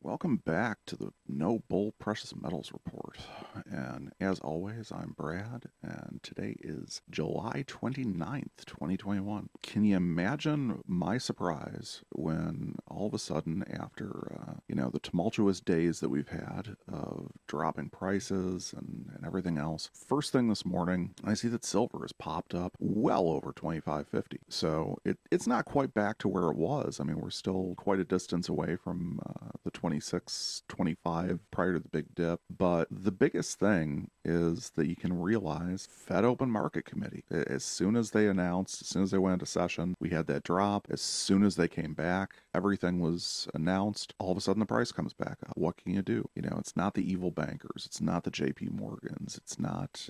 Welcome back to the No Bull Precious Metals Report. And as always, I'm Brad, and today is July 29th, 2021. Can you imagine my surprise when all of a sudden, after, the tumultuous days that we've had of dropping prices and everything else, first thing this morning, I see that silver has popped up well over 25.50. So it's not quite back to where it was. I mean, we're still quite a distance away from the 26, 25 prior to the big dip. But the biggest thing is that you can realize Fed Open Market Committee, as soon as they announced, as soon as they went into session, we had that drop. As soon as they came back, everything was announced. All of a sudden the price comes back up. What can you do? It's not the evil bankers. It's not the JP Morgans. It's not,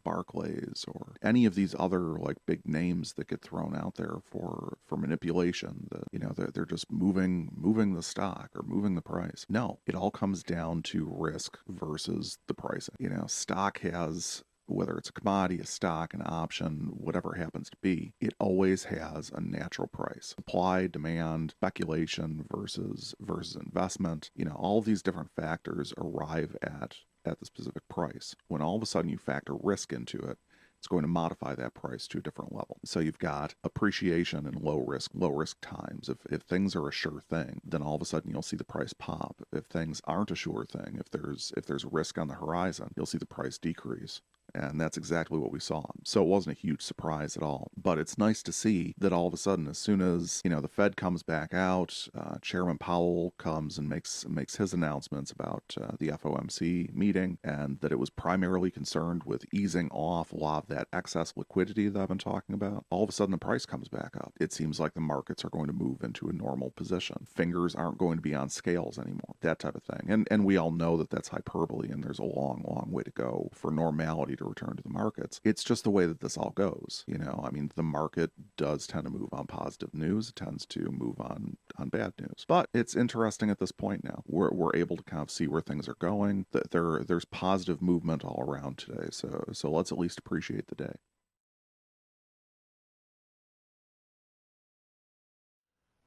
Barclays or any of these other like big names that get thrown out there for manipulation. They're just moving the stock or moving the price. No, it all comes down to risk versus the pricing. Stock has, whether it's a commodity, a stock, an option, whatever it happens to be, it always has a natural price. Supply, demand, speculation versus investment. All of these different factors arrive at the specific price. When all of a sudden you factor risk into it, it's going to modify that price to a different level. So you've got appreciation and low risk times. If things are a sure thing, then all of a sudden you'll see the price pop. If things aren't a sure thing, if there's risk on the horizon, you'll see the price decrease. And that's exactly what we saw. So it wasn't a huge surprise at all. But it's nice to see that all of a sudden, as soon as the Fed comes back out, Chairman Powell comes and makes his announcements about the FOMC meeting, and that it was primarily concerned with easing off a lot of that excess liquidity that I've been talking about. All of a sudden, the price comes back up. It seems like the markets are going to move into a normal position. Fingers aren't going to be on scales anymore. That type of thing. And we all know that that's hyperbole, and there's a long, long way to go for normality to return to the markets. It's just the way that this all goes. The market does tend to move on positive news. It tends to move on bad news. But it's interesting at this point now. We're able to kind of see where things are going. There's positive movement all around today. So let's at least appreciate the day.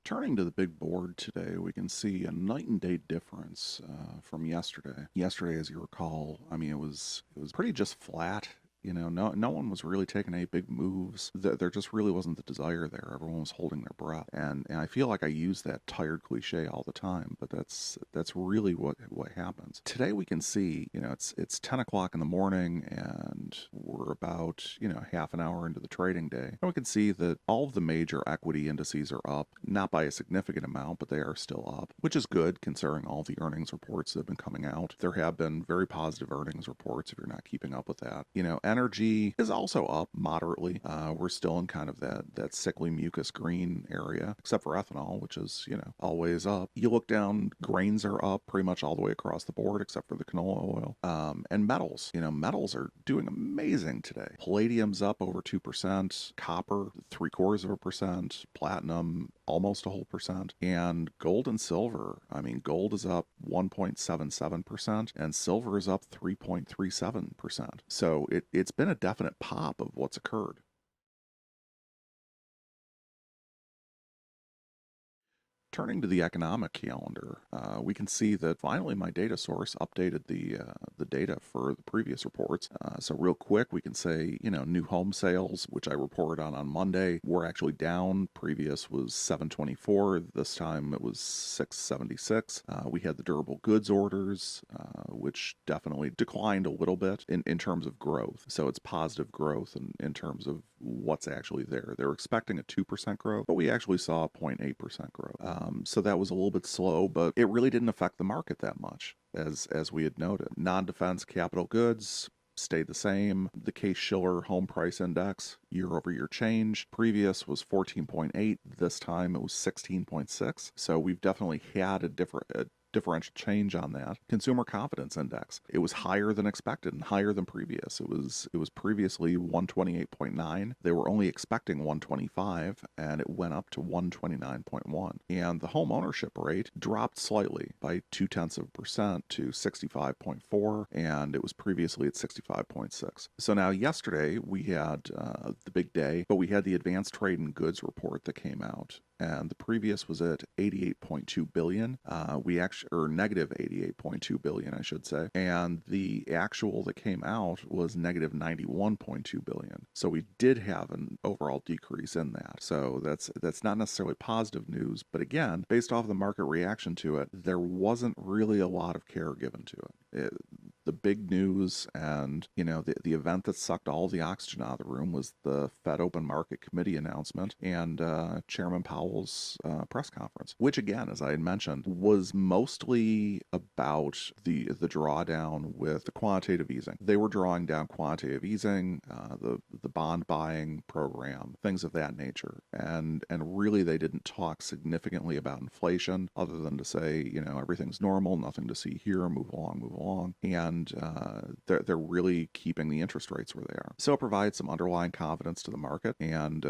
Turning to the big board today, we can see a night and day difference from yesterday. Yesterday, as you recall, it was pretty just flat. No one was really taking any big moves. There just really wasn't the desire there. Everyone was holding their breath. And I feel like I use that tired cliche all the time, but that's really what happens. Today we can see, it's 10 o'clock in the morning and we're about, half an hour into the trading day. And we can see that all of the major equity indices are up, not by a significant amount, but they are still up, which is good considering all the earnings reports that have been coming out. There have been very positive earnings reports if you're not keeping up with that. Energy is also up moderately. We're still in kind of that sickly mucus green area, except for ethanol, which is, always up. You look down, grains are up pretty much all the way across the board, except for the canola oil. And metals, metals are doing amazing today. Palladium's up over 2%, copper, 0.75%, platinum, almost a whole percent, and gold and silver. Gold is up 1.77%, and silver is up 3.37%. So it's been a definite pop of what's occurred. Turning to the economic calendar, we can see that finally my data source updated the data for the previous reports. So real quick, we can say, new home sales, which I reported on Monday, were actually down. Previous was 724. This time it was 676. We had the durable goods orders, which definitely declined a little bit in terms of growth. So it's positive growth in terms of what's actually there. They were expecting a 2% growth, but we actually saw a 0.8% growth. So that was a little bit slow, but it really didn't affect the market that much, as we had noted. Non-defense capital goods stayed the same. The Case-Shiller Home Price Index, year-over-year change, previous was 14.8. This time it was 16.6. So we've definitely had a differential change on that. Consumer confidence index, it was higher than expected and higher than previous. It was previously 128.9. They were only expecting 125, and it went up to 129.1. And the home ownership rate dropped slightly by 0.2% to 65.4, and it was previously at 65.6. So now yesterday we had the big day, but we had the advanced trade and goods report that came out. and the previous was at 88.2 billion. We actually, or negative 88.2 billion, I should say, and the actual that came out was negative 91.2 billion. So we did have an overall decrease in that. So that's not necessarily positive news, but again, based off of the market reaction to it, there wasn't really a lot of care given to it. The big news and, the event that sucked all the oxygen out of the room was the Fed Open Market Committee announcement and Chairman Powell's press conference, which again, as I had mentioned, was mostly about the drawdown with the quantitative easing. They were drawing down quantitative easing, the bond buying program, things of that nature. And really they didn't talk significantly about inflation other than to say, everything's normal, nothing to see here, move along. And they're really keeping the interest rates where they are. So it provides some underlying confidence to the market, and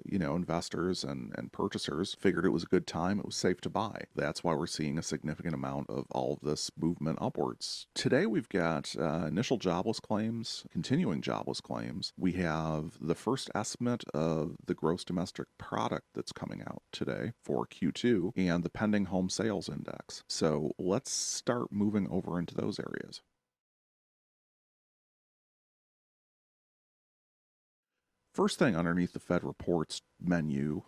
investors and purchasers figured it was a good time, it was safe to buy. That's why we're seeing a significant amount of all of this movement upwards. Today we've got initial jobless claims, continuing jobless claims. We have the first estimate of the gross domestic product that's coming out today for Q2 and the pending home sales index. So let's start moving over into those areas. First thing underneath the Fed reports menu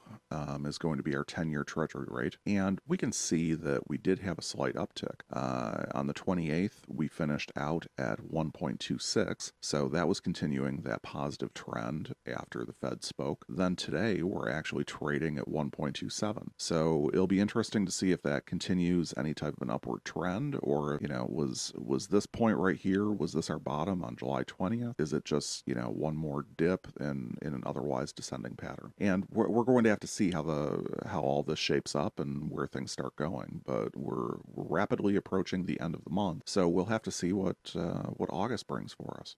is going to be our 10-year Treasury rate, and we can see that we did have a slight uptick. On the 28th, we finished out at 1.26, so that was continuing that positive trend after the Fed spoke. Then today, we're actually trading at 1.27, so it'll be interesting to see if that continues any type of an upward trend, or, was this point right here, was this our bottom on July 20th? Is it just, one more dip in an otherwise descending pattern? And we're going to have to see how all this shapes up and where things start going. But we're rapidly approaching the end of the month, so we'll have to see what August brings for us.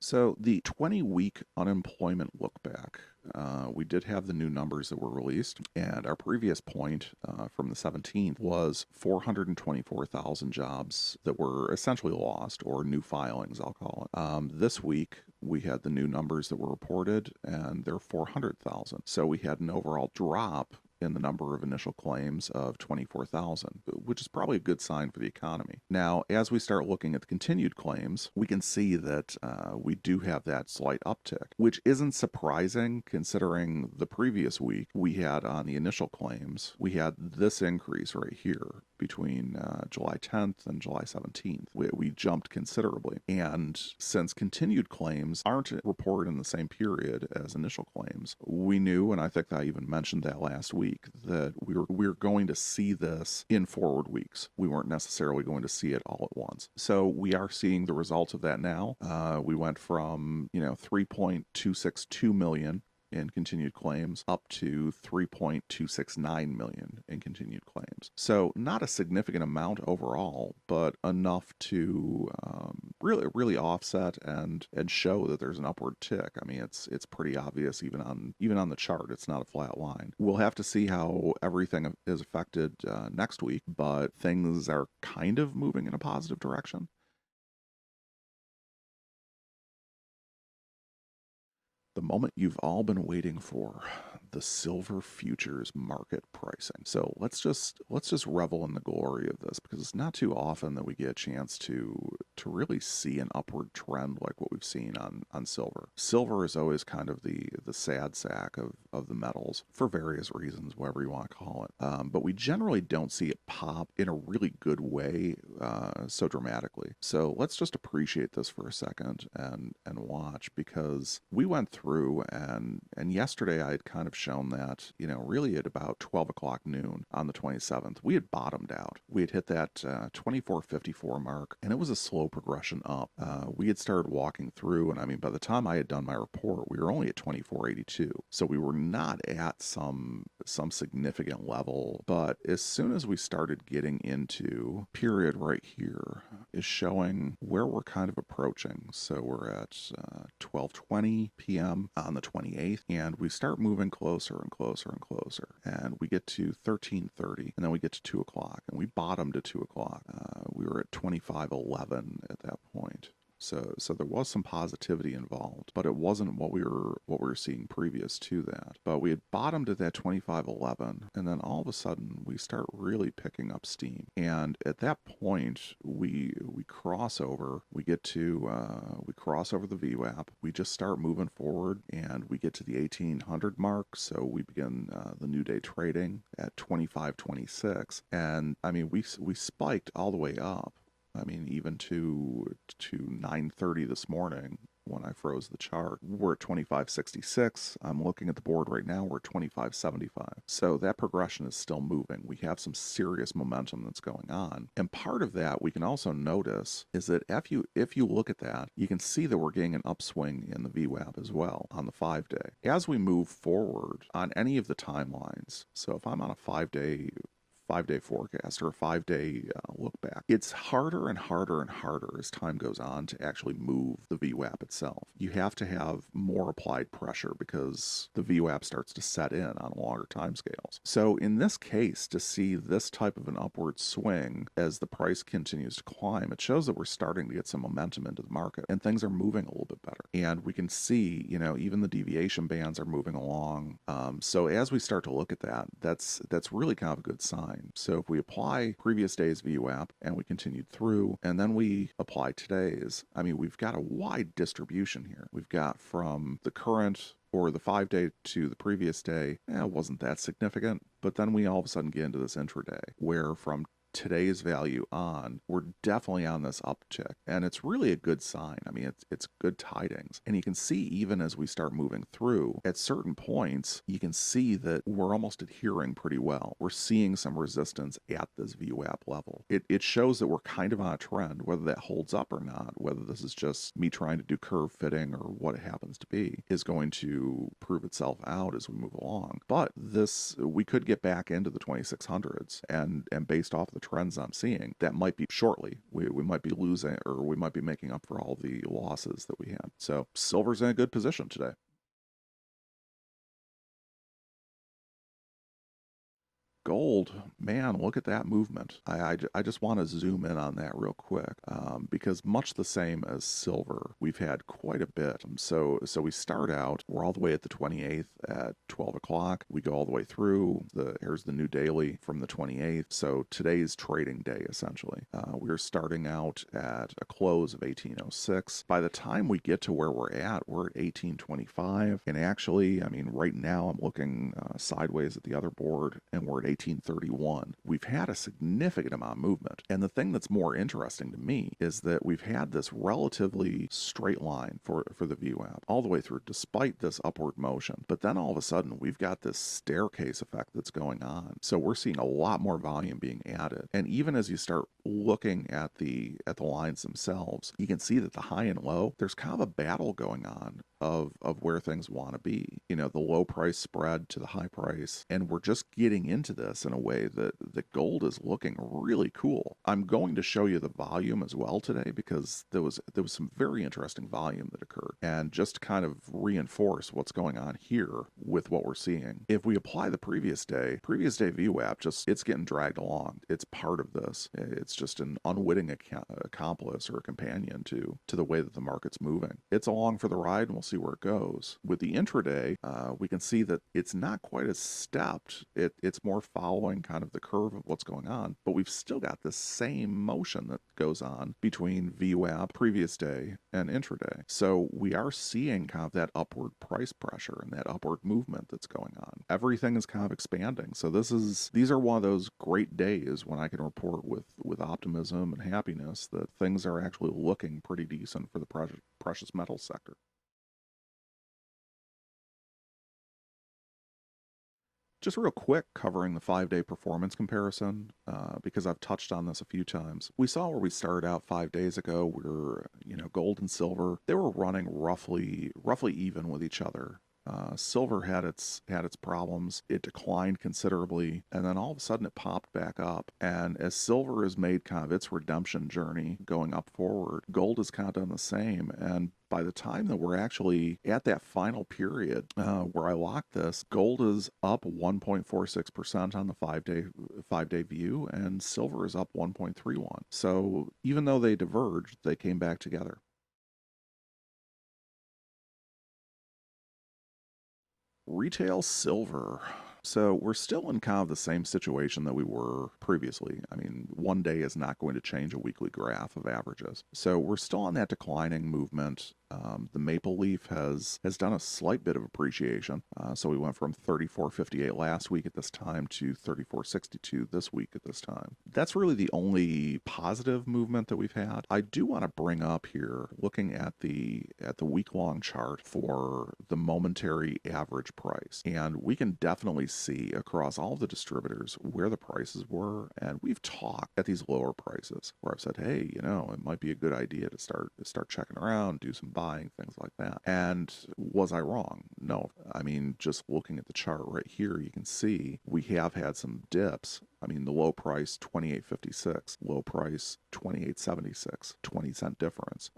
So the 20-week unemployment look back, we did have the new numbers that were released, and our previous point from the 17th was 424,000 jobs that were essentially lost, or new filings, I'll call it. This week, we had the new numbers that were reported, and they're 400,000. So we had an overall drop in the number of initial claims of 24,000, which is probably a good sign for the economy. Now, as we start looking at the continued claims, we can see that we do have that slight uptick, which isn't surprising considering the previous week we had on the initial claims, we had this increase right here between July 10th and July 17th. We jumped considerably. And since continued claims aren't reported in the same period as initial claims, we knew, and I think I even mentioned that last week, that we were going to see this in forward weeks. We weren't necessarily going to see it all at once. So we are seeing the results of that now. We went from 3.262 million in continued claims up to 3.269 million in continued claims. So not a significant amount overall, but enough to really offset and show that there's an upward tick. I mean, it's pretty obvious even on the chart. It's not a flat line. We'll have to see how everything is affected next week, but things are kind of moving in a positive direction. The moment you've all been waiting for, the silver futures market pricing. So let's just revel in the glory of this, because it's not too often that we get a chance to really see an upward trend like what we've seen on silver. Silver is always kind of the sad sack of the metals for various reasons, whatever you want to call it. But we generally don't see it pop in a really good way so dramatically. So let's just appreciate this for a second and watch, because we went through and yesterday I had kind of shown that, really at about 12 o'clock noon on the 27th, we had bottomed out. We had hit that 2454 mark, and it was a slow progression up. We had started walking through, and I mean, by the time I had done my report, we were only at 2482. So we were not at some significant level, but as soon as we started getting into period right here is showing where we're kind of approaching. So we're at 12:20 p.m. on the 28th, and we start moving closer and closer and closer, and we get to 13:30, and then we get to 2 o'clock, and we bottomed at 2 o'clock. We were at 25:11 at that point. So there was some positivity involved, but it wasn't what we were seeing previous to that. But we had bottomed at that 25.11, and then all of a sudden we start really picking up steam. And at that point, we cross over. We cross over the VWAP. We just start moving forward, and we get to the 1800 mark. So we begin the new day trading at 25.26, and I mean we spiked all the way up. I mean, even to 9:30 this morning when I froze the chart, we're at 25.66. I'm looking at the board right now. We're at 25.75. So that progression is still moving. We have some serious momentum that's going on, and part of that we can also notice is that if you look at that, you can see that we're getting an upswing in the VWAP as well on the 5-day. As we move forward on any of the timelines, so if I'm on a 5-day forecast or a 5-day look back, it's harder and harder and harder as time goes on to actually move the VWAP itself. You have to have more applied pressure because the VWAP starts to set in on longer time scales. So in this case, to see this type of an upward swing as the price continues to climb, it shows that we're starting to get some momentum into the market and things are moving a little bit better. And we can see, even the deviation bands are moving along. So as we start to look at that, that's really kind of a good sign. So if we apply previous day's VWAP and we continued through, and then we apply today's, I mean, we've got a wide distribution here. We've got from the current or the 5-day to the previous day, it wasn't that significant, but then we all of a sudden get into this intraday where from today's value on, we're definitely on this uptick, and it's really a good sign. I mean, it's good tidings, and you can see even as we start moving through, at certain points, you can see that we're almost adhering pretty well. We're seeing some resistance at this VWAP level. It shows that we're kind of on a trend. Whether that holds up or not, whether this is just me trying to do curve fitting or what it happens to be, is going to prove itself out as we move along. But we could get back into the 2600s, and based off the trends I'm seeing, that might be shortly. We might be losing, or we might be making up for all the losses that we had. So silver's in a good position today. Gold, man, look at that movement. I just want to zoom in on that real quick because much the same as silver, we've had quite a bit. So we start out, we're all the way at the 28th at 12 o'clock. We go all the way through. Here's the new daily from the 28th. So today's trading day, essentially. We're starting out at a close of 1806. By the time we get to where we're at 1825. And actually, I mean, right now I'm looking sideways at the other board, and we're at 1831. We've had a significant amount of movement. And the thing that's more interesting to me is that we've had this relatively straight line for the VWAP all the way through, despite this upward motion. But then all of a sudden, we've got this staircase effect that's going on. So we're seeing a lot more volume being added. And even as you start looking at the lines themselves, you can see that the high and low, there's kind of a battle going on of where things want to be. The low price spread to the high price. And we're just getting into this in a way that gold is looking really cool. I'm going to show you the volume as well today because there was some very interesting volume that occurred. And just to kind of reinforce what's going on here with what we're seeing, if we apply the previous day VWAP, it's getting dragged along. It's part of this. It's just an unwitting accomplice or a companion to the way that the market's moving. It's along for the ride, and we'll see where it goes. With the intraday, we can see that it's not quite as stepped. It's more following kind of the curve of what's going on, but we've still got this same motion that goes on between VWAP, previous day, and intraday. So we are seeing kind of that upward price pressure and that upward movement that's going on. Everything is kind of expanding. So these are one of those great days when I can report with optimism and happiness that things are actually looking pretty decent for the precious metals sector. Just real quick, covering the 5-day performance comparison, because I've touched on this a few times. We saw where we started out 5 days ago, where gold and silver, they were running roughly even with each other. Silver had its problems. It declined considerably, and then all of a sudden it popped back up. And as silver has made kind of its redemption journey going up forward, gold has kind of done the same. And by the time that we're actually at that final period where I locked this, gold is up 1.46% on the 5-day view, and silver is up 1.31. So even though they diverged, they came back together. Retail silver. So we're still in kind of the same situation that we were previously. I mean, one day is not going to change a weekly graph of averages. So we're still on that declining movement. The maple leaf has done a slight bit of appreciation. So we went from 34.58 last week at this time to 34.62 this week at this time. That's really the only positive movement that we've had. I do want to bring up here, looking at the week-long chart for the momentary average price, and we can definitely see across all of the distributors where the prices were, and we've talked at these lower prices where I've said, hey, you know, it might be a good idea to start checking around, do some buying, things like that. And was I wrong? No. I mean, just looking at the chart right here, you can see we have had some dips. I mean, the low price, 28.56, low price, 28.76, 20-cent difference,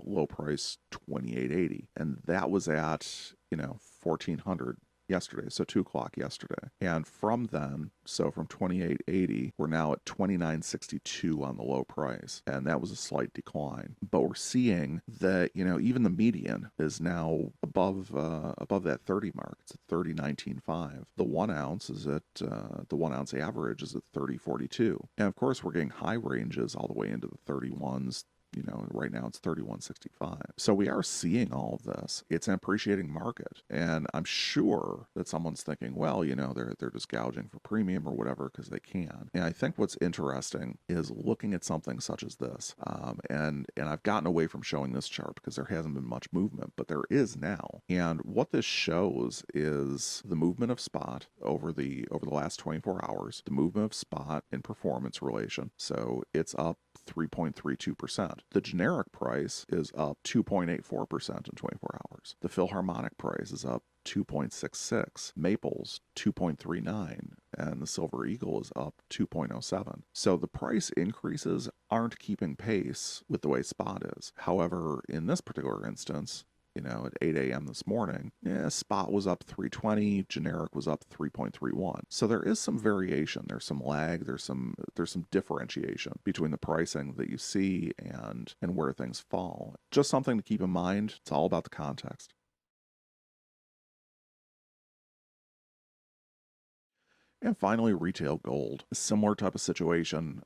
low price, 28.80. And that was at, you know, 1400 yesterday, so 2 o'clock yesterday. And from then, so from 28.80, we're now at 29.62 on the low price. And that was a slight decline. But we're seeing that, you know, even the median is now above that 30 mark. It's at 30.19.5. The 1 ounce is at, the 1 ounce average is at 30.42. And of course, we're getting high ranges all the way into the 31s. You know, right now it's 31.65. So we are seeing all of this. It's an appreciating market. And I'm sure that someone's thinking, well, you know, they're just gouging for premium or whatever because they can. And I think what's interesting is looking at something such as this. And I've gotten away from showing this chart because there hasn't been much movement, but there is now. And what this shows is the movement of spot over the last 24 hours, the movement of spot in performance relation. So it's up 3.32%. The generic price is up 2.84% in 24 hours. The Philharmonic price is up 2.66, Maples 2.39, and the Silver Eagle is up 2.07. So the price increases aren't keeping pace with the way spot is. However, in this particular instance, you know, at 8 a.m. this morning, spot was up 320, generic was up 3.31. So there is some variation. There's some lag. There's some differentiation between the pricing that you see and where things fall. Just something to keep in mind. It's all about the context. And finally, retail gold. A similar type of situation.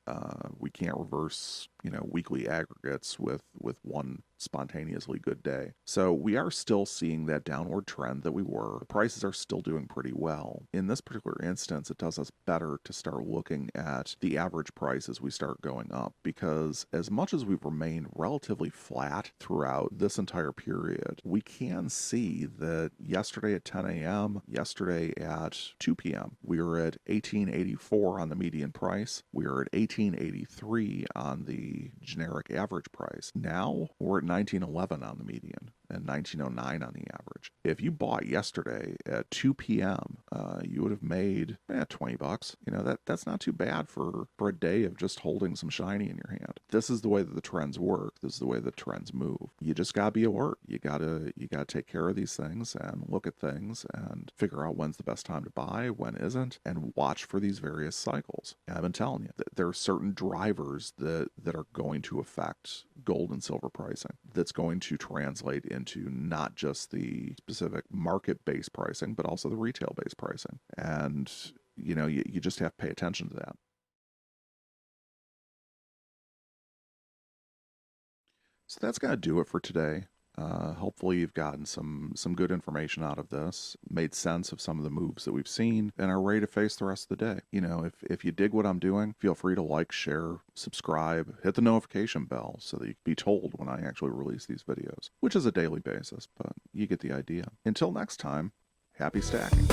We can't reverse, you know, weekly aggregates with one spontaneously good day. So we are still seeing that downward trend that we were. The prices are still doing pretty well. In this particular instance, it does us better to start looking at the average price as we start going up, because as much as we've remained relatively flat throughout this entire period, we can see that yesterday at 10 a.m., yesterday at 2 p.m., we were at 1884 on the median price. We were at 1883 on the generic average price. Now we're at 1911 on the median and 1909 on the average. If you bought yesterday at 2 p.m., you would have made $20. You know, that's not too bad for a day of just holding some shiny in your hand. This is the way that the trends work. This is the way the trends move. You just gotta be alert. You gotta take care of these things and look at things and figure out when's the best time to buy, when isn't, and watch for these various cycles. And I've been telling you that there are certain drivers that are going to affect gold and silver pricing. That's going to translate into not just the specific market-based pricing, but also the retail-based pricing. And, you know, you just have to pay attention to that. So that's going to do it for today. Hopefully you've gotten some good information out of this, made sense of some of the moves that we've seen, and are ready to face the rest of the day. You know, if you dig what I'm doing, feel free to like, share, subscribe, hit the notification bell so that you can be told when I actually release these videos, which is a daily basis, but you get the idea. Until next time, happy stacking.